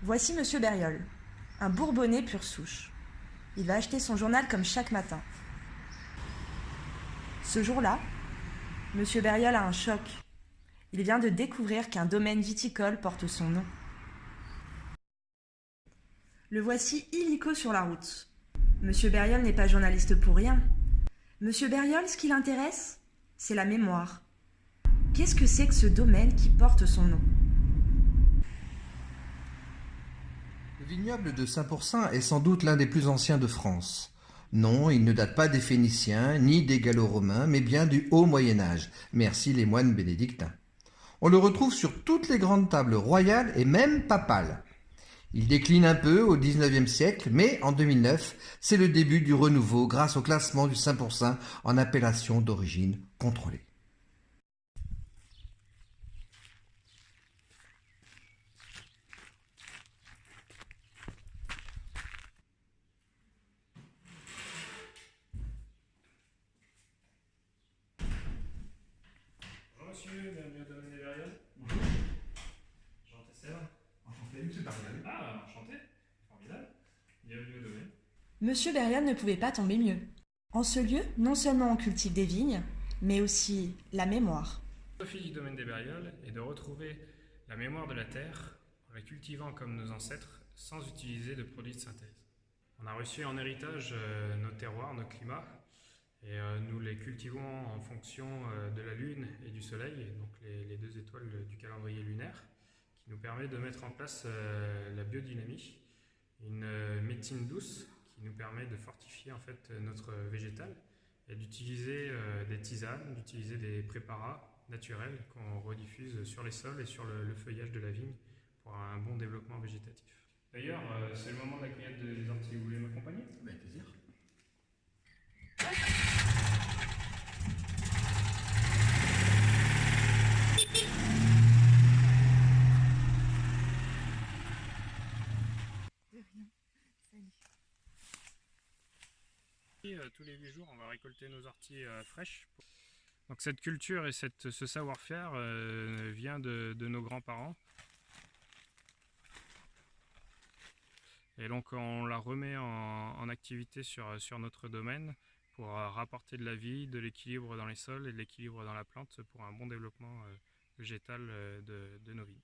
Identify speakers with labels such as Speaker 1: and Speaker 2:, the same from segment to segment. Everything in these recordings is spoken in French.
Speaker 1: Voici Monsieur Berriol, un Bourbonnais pure souche. Il va acheter son journal comme chaque matin. Ce jour-là, Monsieur Berriol a un choc. Il vient de découvrir qu'un domaine viticole porte son nom. Le voici illico sur la route. Monsieur Berriol n'est pas journaliste pour rien. Monsieur Berriol, ce qui l'intéresse, c'est la mémoire. Qu'est-ce que c'est que ce domaine qui porte son nom ?
Speaker 2: Le vignoble de Saint-Pourçain est sans doute l'un des plus anciens de France. Non, il ne date pas des Phéniciens ni des Gallo-Romains, mais bien du haut Moyen-Âge. Merci les moines bénédictins. On le retrouve sur toutes les grandes tables royales et même papales. Il décline un peu au XIXe siècle, mais en 2009, c'est le début du renouveau grâce au classement du Saint-Pourçain en appellation d'origine contrôlée.
Speaker 3: Bonjour monsieur, bienvenue au domaine des Berriol.
Speaker 4: Bonjour.
Speaker 3: Jean Tessel.
Speaker 4: Enchanté, monsieur Berriol.
Speaker 3: Ah, enchanté, formidable. Bienvenue au domaine.
Speaker 1: Monsieur Berriol ne pouvait pas tomber mieux. En ce lieu, non seulement on cultive des vignes, mais aussi la mémoire.
Speaker 3: La philosophie du domaine des Berriol est de retrouver la mémoire de la terre en la cultivant comme nos ancêtres sans utiliser de produits de synthèse. On a reçu en héritage nos terroirs, nos climats, et nous les cultivons en fonction de la Lune et du Soleil, donc les deux étoiles du calendrier lunaire, qui nous permet de mettre en place la biodynamie, une médecine douce qui nous permet de fortifier en fait notre végétal et d'utiliser des tisanes, d'utiliser des préparats naturels qu'on rediffuse sur les sols et sur le feuillage de la vigne pour un bon développement végétatif. D'ailleurs, c'est le moment de la cueillette des orties. Vous voulez m'accompagner ?
Speaker 4: Avec plaisir.
Speaker 3: Tous les 8 jours, on va récolter nos orties fraîches. Donc cette culture et ce savoir-faire vient de nos grands-parents. Et donc on la remet en activité sur notre domaine pour rapporter de la vie, de l'équilibre dans les sols et de l'équilibre dans la plante pour un bon développement végétal de nos vignes.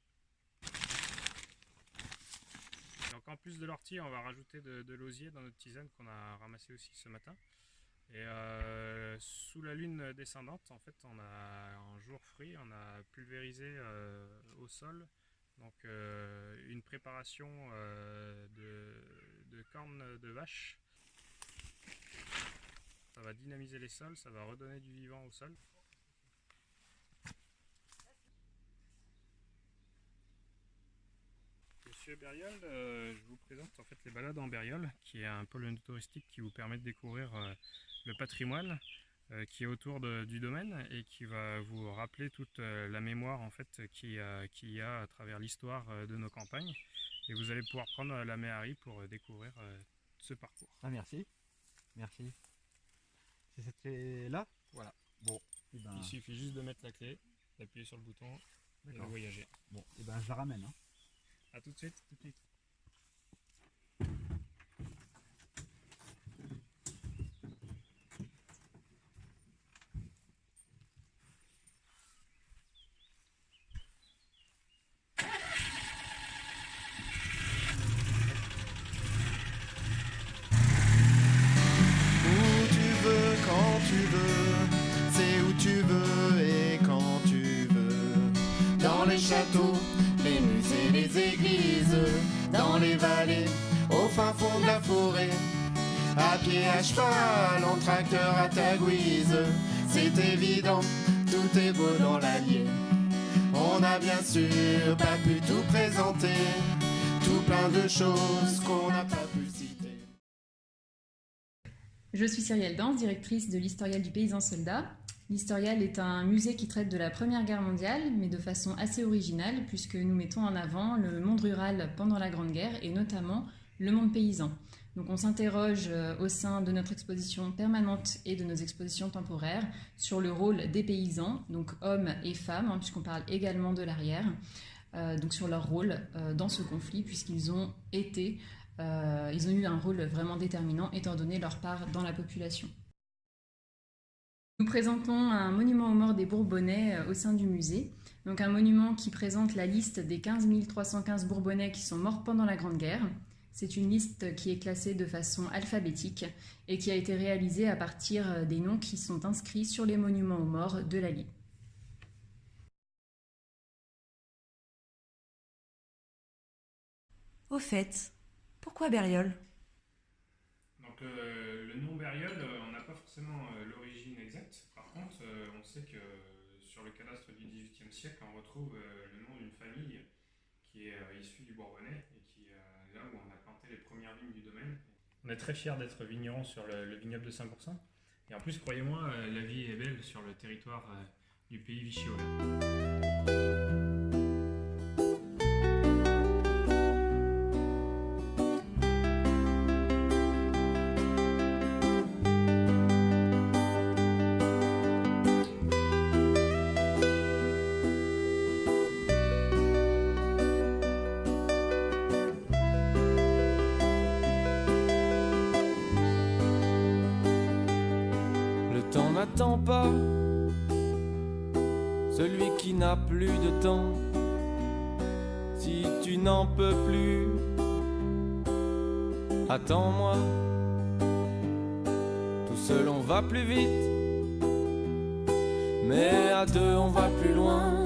Speaker 3: Donc en plus de l'ortie, on va rajouter de l'osier dans notre tisane qu'on a ramassé aussi ce matin. Et sous la lune descendante, en fait, on a un jour frit, on a pulvérisé au sol donc une préparation de cornes de vache. Ça va dynamiser les sols, ça va redonner du vivant au sol. Monsieur Berriol, je vous présente en fait les balades en Berriol, qui est un pôle touristique qui vous permet de découvrir le patrimoine qui est autour du domaine et qui va vous rappeler toute la mémoire en fait qu'il y a à travers l'histoire de nos campagnes. Et vous allez pouvoir prendre la Méhari pour découvrir ce parcours.
Speaker 4: Ah, merci. Merci. C'est cette clé-là ?
Speaker 3: Voilà.
Speaker 4: Bon, et ben...
Speaker 3: Il suffit juste de mettre la clé, d'appuyer sur le bouton et de voyager.
Speaker 4: Bon, et ben je la ramène. Hein.
Speaker 3: A tout de suite.
Speaker 4: Tout de suite.
Speaker 5: Châteaux, les musées, les églises, dans les vallées, au fin fond de la forêt, à pied, à cheval, en tracteur, à ta guise, c'est évident, tout est beau dans l'Allier. On a bien sûr pas pu tout présenter, tout plein de choses qu'on n'a pas pu citer.
Speaker 6: Je suis Cyrielle Dans, directrice de l'Historial du Paysan Soldat. L'Historial est un musée qui traite de la Première Guerre mondiale, mais de façon assez originale, puisque nous mettons en avant le monde rural pendant la Grande Guerre, et notamment le monde paysan. Donc on s'interroge au sein de notre exposition permanente et de nos expositions temporaires sur le rôle des paysans, donc hommes et femmes, puisqu'on parle également de l'arrière, donc sur leur rôle dans ce conflit, puisqu'ils ont eu un rôle vraiment déterminant étant donné leur part dans la population. Nous présentons un monument aux morts des Bourbonnais au sein du musée. Donc un monument qui présente la liste des 15 315 Bourbonnais qui sont morts pendant la Grande Guerre. C'est une liste qui est classée de façon alphabétique et qui a été réalisée à partir des noms qui sont inscrits sur les monuments aux morts de Lally.
Speaker 1: Au fait, pourquoi Bériol?
Speaker 3: Donc le nom Bériol, on n'a pas forcément l'origine exacte. Par contre, on sait que sur le cadastre du XVIIIe siècle, on retrouve le nom d'une famille qui est issue du Bourbonnais et qui est là où on a planté les premières lignes du domaine. On est très fiers d'être vignerons sur le vignoble de 5%. Et en plus, croyez-moi, la vie est belle sur le territoire du pays Vichy-Auvergne.
Speaker 7: N'attends pas celui qui n'a plus de temps. Si tu n'en peux plus, attends-moi. Tout seul on va plus vite, mais à deux on va plus loin.